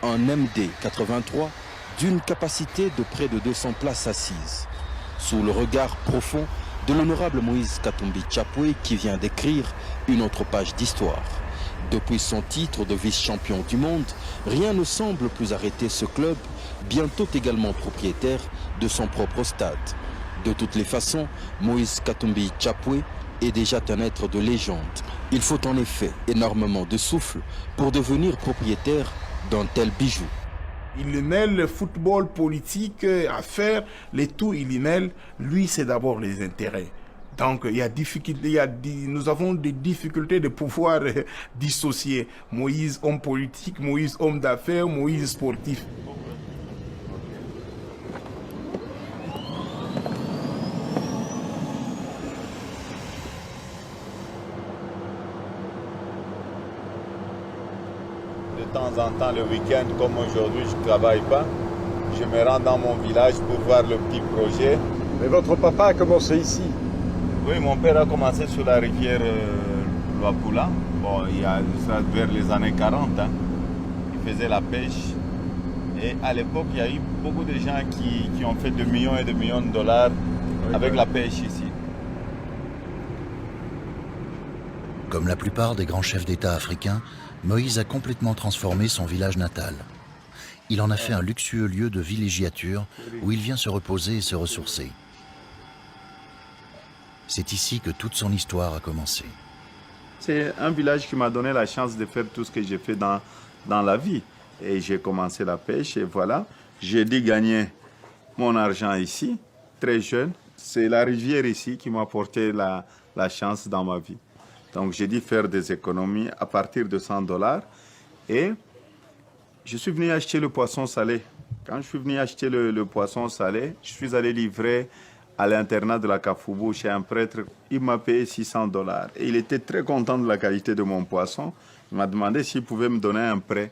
Un MD 83 d'une capacité de près de 200 places assises. Sous le regard profond de l'honorable Moïse Katumbi Chapwe qui vient d'écrire une autre page d'histoire. Depuis son titre de vice-champion du monde, rien ne semble plus arrêter ce club, bientôt également propriétaire de son propre stade. De toutes les façons, Moïse Katumbi Chapwe est déjà un être de légende. Il faut en effet énormément de souffle pour devenir propriétaire d'un tel bijou. Il mêle le football politique, affaires, les tout, il mêle. Lui, c'est d'abord les intérêts. Donc, nous avons des difficultés de pouvoir dissocier Moïse, homme politique, Moïse, homme d'affaires, Moïse, sportif. De temps en temps, le week-end, comme aujourd'hui, je ne travaille pas. Je me rends dans mon village pour voir le petit projet. Mais votre papa a commencé ici? Oui, mon père a commencé sur la rivière Luapula. Bon, il y a ça vers les années 40. Hein. Il faisait la pêche. Et à l'époque, il y a eu beaucoup de gens qui ont fait de millions et de millions de dollars avec la pêche ici. Comme la plupart des grands chefs d'État africains, Moïse a complètement transformé son village natal. Il en a fait un luxueux lieu de villégiature où il vient se reposer et se ressourcer. C'est ici que toute son histoire a commencé. C'est un village qui m'a donné la chance de faire tout ce que j'ai fait dans la vie. Et j'ai commencé la pêche et voilà. J'ai dû gagner mon argent ici, très jeune. C'est la rivière ici qui m'a apporté la chance dans ma vie. Donc j'ai dû faire des économies à partir de $100 et je suis venu acheter le poisson salé. Quand je suis venu acheter le poisson salé, je suis allé livrer à l'internat de la Kafoubou chez un prêtre. Il m'a payé $600 et il était très content de la qualité de mon poisson. Il m'a demandé s'il pouvait me donner un prêt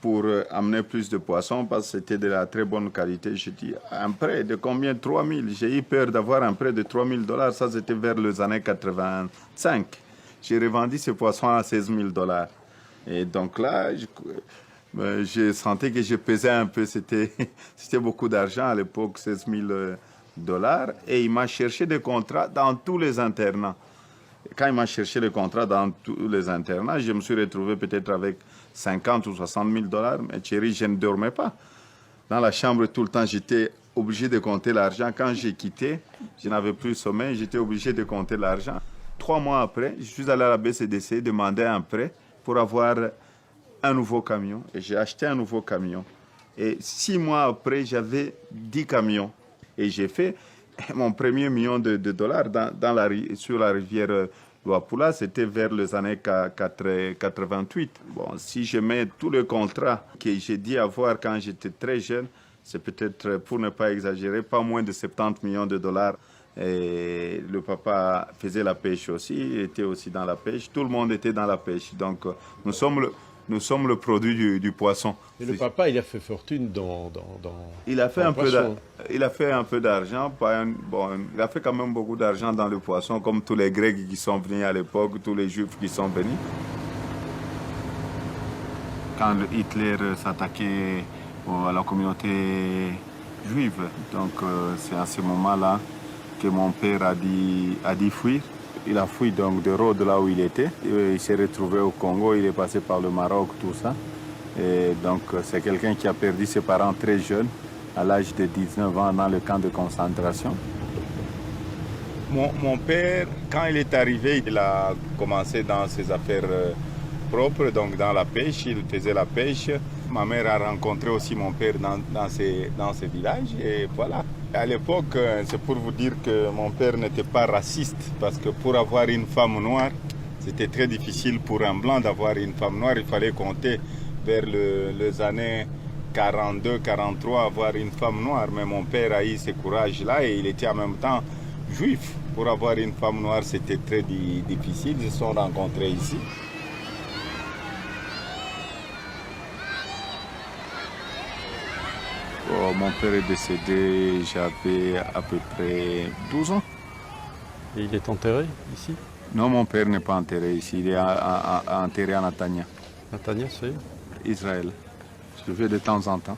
pour amener plus de poissons parce que c'était de la très bonne qualité. Je dis, un prêt de combien? 3 000. J'ai eu peur d'avoir un prêt de $3 000. Ça, c'était vers les années 85. J'ai revendu ce poisson à $16 000. Et donc là, j'ai senti que je pesais un peu. C'était beaucoup d'argent à l'époque, $16 000. Et il m'a cherché des contrats dans tous les internats. Quand il m'a cherché les contrats dans tous les internats, je me suis retrouvé peut-être avec $50 ou $60 000. Mais chérie, je ne dormais pas. Dans la chambre, tout le temps, j'étais obligé de compter l'argent. Quand j'ai quitté, je n'avais plus sommeil, j'étais obligé de compter l'argent. 3 mois après, je suis allé à la BCDC demander un prêt pour avoir un nouveau camion. Et j'ai acheté un nouveau camion. Et 6 mois après, j'avais 10 camions. Et j'ai fait mon premier million de dollars sur la rivière Luapula. C'était vers les années 88. Bon, si je mets tous les contrats que j'ai dû avoir quand j'étais très jeune, c'est peut-être, pour ne pas exagérer, pas moins de 70 millions de dollars. Et le papa faisait la pêche aussi, il était aussi dans la pêche. Tout le monde était dans la pêche. Donc, nous sommes le produit du poisson. Et le papa, il a fait fortune il a fait dans un le poisson. Il a fait un peu d'argent. Il a fait quand même beaucoup d'argent dans le poisson, comme tous les Grecs qui sont venus à l'époque, tous les Juifs qui sont venus. Quand Hitler s'attaquait à la communauté juive, donc c'est à ce moment-là que mon père a dit fuir. Il a fui donc de Rhodes, là où il était. Il s'est retrouvé au Congo, il est passé par le Maroc, tout ça. Et donc c'est quelqu'un qui a perdu ses parents très jeunes, à l'âge de 19 ans, dans le camp de concentration. Mon père, quand il est arrivé, il a commencé dans ses affaires propres, donc dans la pêche, il faisait la pêche. Ma mère a rencontré aussi mon père dans ces villages et voilà. À l'époque, c'est pour vous dire que mon père n'était pas raciste parce que pour avoir une femme noire, c'était très difficile pour un blanc d'avoir une femme noire. Il fallait compter vers les années 42, 43, avoir une femme noire. Mais mon père a eu ce courage-là et il était en même temps juif. Pour avoir une femme noire, c'était très difficile. Ils se sont rencontrés ici. Mon père est décédé, j'avais à peu près 12 ans. Et il est enterré ici? Non, mon père n'est pas enterré ici, il est enterré à Natania. Natania, c'est? Israël. Je vais de temps en temps.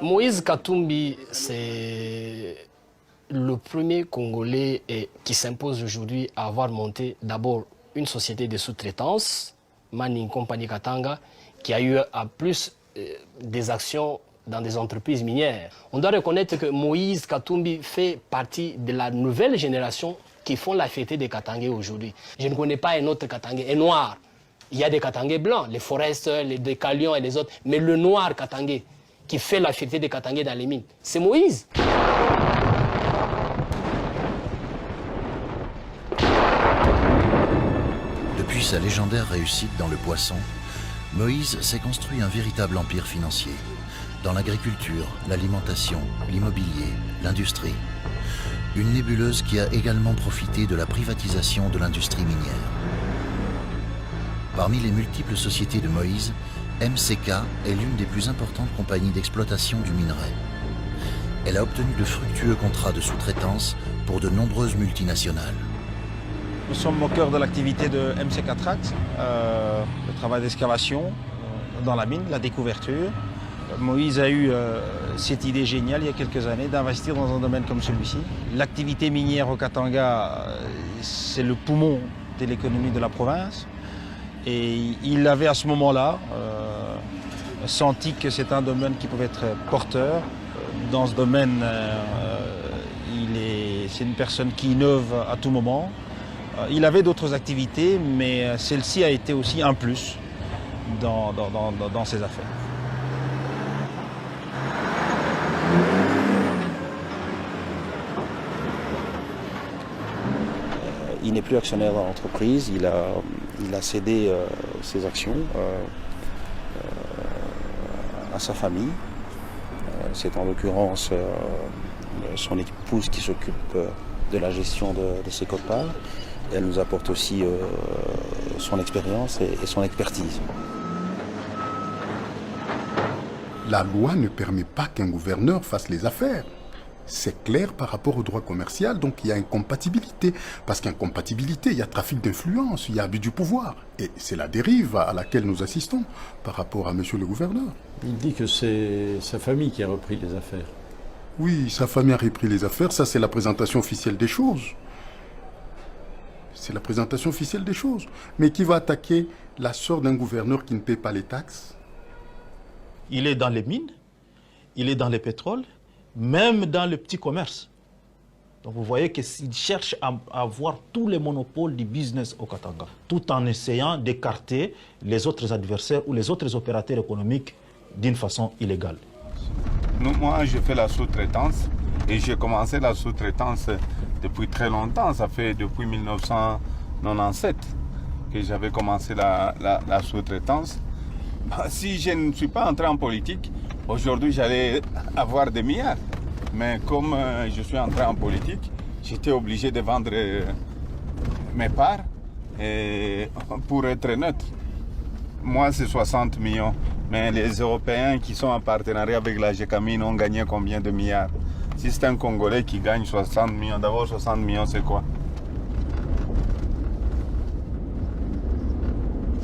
Moïse Katumbi, c'est le premier Congolais qui s'impose aujourd'hui à avoir monté d'abord une société de sous-traitance, Manning Company Katanga, qui a eu à plus des actions dans des entreprises minières. On doit reconnaître que Moïse Katumbi fait partie de la nouvelle génération qui font la fierté des Katangais aujourd'hui. Je ne connais pas un autre Katangais, un noir. Il y a des Katangais blancs, les Forest, les Décalions et les autres, mais le noir Katangais qui fait la fierté des Katangais dans les mines, c'est Moïse. Depuis sa légendaire réussite dans le poisson, Moïse s'est construit un véritable empire financier. Dans l'agriculture, l'alimentation, l'immobilier, l'industrie. Une nébuleuse qui a également profité de la privatisation de l'industrie minière. Parmi les multiples sociétés de Moïse, MCK est l'une des plus importantes compagnies d'exploitation du minerai. Elle a obtenu de fructueux contrats de sous-traitance pour de nombreuses multinationales. Nous sommes au cœur de l'activité de MCK Tract, le travail d'excavation dans la mine, la découverture. Moïse a eu cette idée géniale il y a quelques années d'investir dans un domaine comme celui-ci. L'activité minière au Katanga, c'est le poumon de l'économie de la province. Et il avait à ce moment-là senti que c'est un domaine qui pouvait être porteur. Dans ce domaine, c'est une personne qui innove à tout moment. Il avait d'autres activités, mais celle-ci a été aussi un plus dans ses affaires. Il n'est plus actionnaire dans l'entreprise, il a cédé ses actions à sa famille. C'est en l'occurrence son épouse qui s'occupe de la gestion de ses quotes-parts. Elle nous apporte aussi son expérience et son expertise. La loi ne permet pas qu'un gouverneur fasse les affaires. C'est clair par rapport au droit commercial, donc il y a incompatibilité. Parce qu'incompatibilité, il y a trafic d'influence, il y a abus du pouvoir. Et c'est la dérive à laquelle nous assistons par rapport à monsieur le gouverneur. Il dit que c'est sa famille qui a repris les affaires. Oui, sa famille a repris les affaires, ça c'est la présentation officielle des choses. C'est la présentation officielle des choses. Mais qui va attaquer la sœur d'un gouverneur qui ne paie pas les taxes? Il est dans les mines, il est dans les pétroles, même dans le petit commerce. Donc vous voyez qu'il cherche à avoir tous les monopoles du business au Katanga, tout en essayant d'écarter les autres adversaires ou les autres opérateurs économiques d'une façon illégale. Moi, je fais la sous-traitance et j'ai commencé la sous-traitance depuis très longtemps. Ça fait depuis 1997 que j'avais commencé la sous-traitance. Si je ne suis pas entré en politique, aujourd'hui j'allais avoir des milliards. Mais comme je suis entré en politique, j'étais obligé de vendre mes parts pour être neutre. Moi, c'est 60 millions. Mais les Européens qui sont en partenariat avec la GECAMINE ont gagné combien de milliards? Si c'est un Congolais qui gagne 60 millions, d'abord 60 millions, c'est quoi?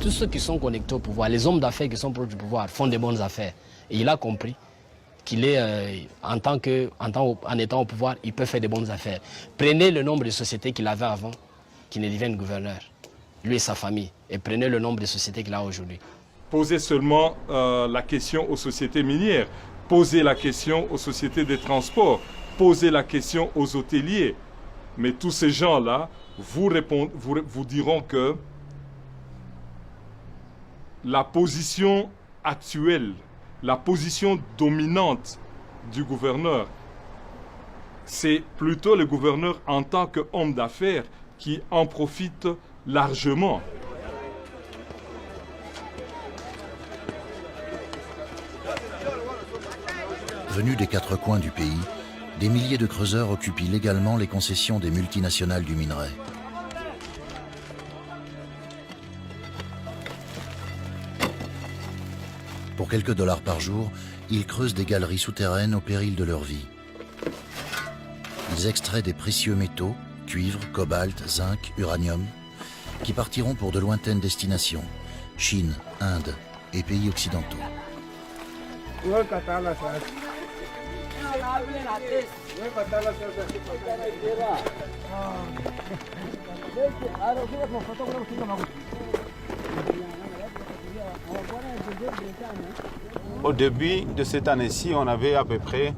Tous ceux qui sont connectés au pouvoir, les hommes d'affaires qui sont proches du pouvoir, font des bonnes affaires. Et il a compris qu'il est, en étant au pouvoir, il peut faire des bonnes affaires. Prenez le nombre de sociétés qu'il avait avant, qu'il ne devienne gouverneur, lui et sa famille, et prenez le nombre de sociétés qu'il a aujourd'hui. Posez seulement la question aux sociétés minières, posez la question aux sociétés de transport, posez la question aux hôteliers. Mais tous ces gens-là vous diront que la position actuelle, la position dominante du gouverneur, c'est plutôt le gouverneur en tant qu'homme d'affaires qui en profite largement. Venus des quatre coins du pays, des milliers de creuseurs occupent illégalement les concessions des multinationales du minerai. Pour quelques dollars par jour, ils creusent des galeries souterraines au péril de leur vie. Ils extraient des précieux métaux, cuivre, cobalt, zinc, uranium, qui partiront pour de lointaines destinations, Chine, Inde et pays occidentaux. Au début de cette année-ci, on avait à peu près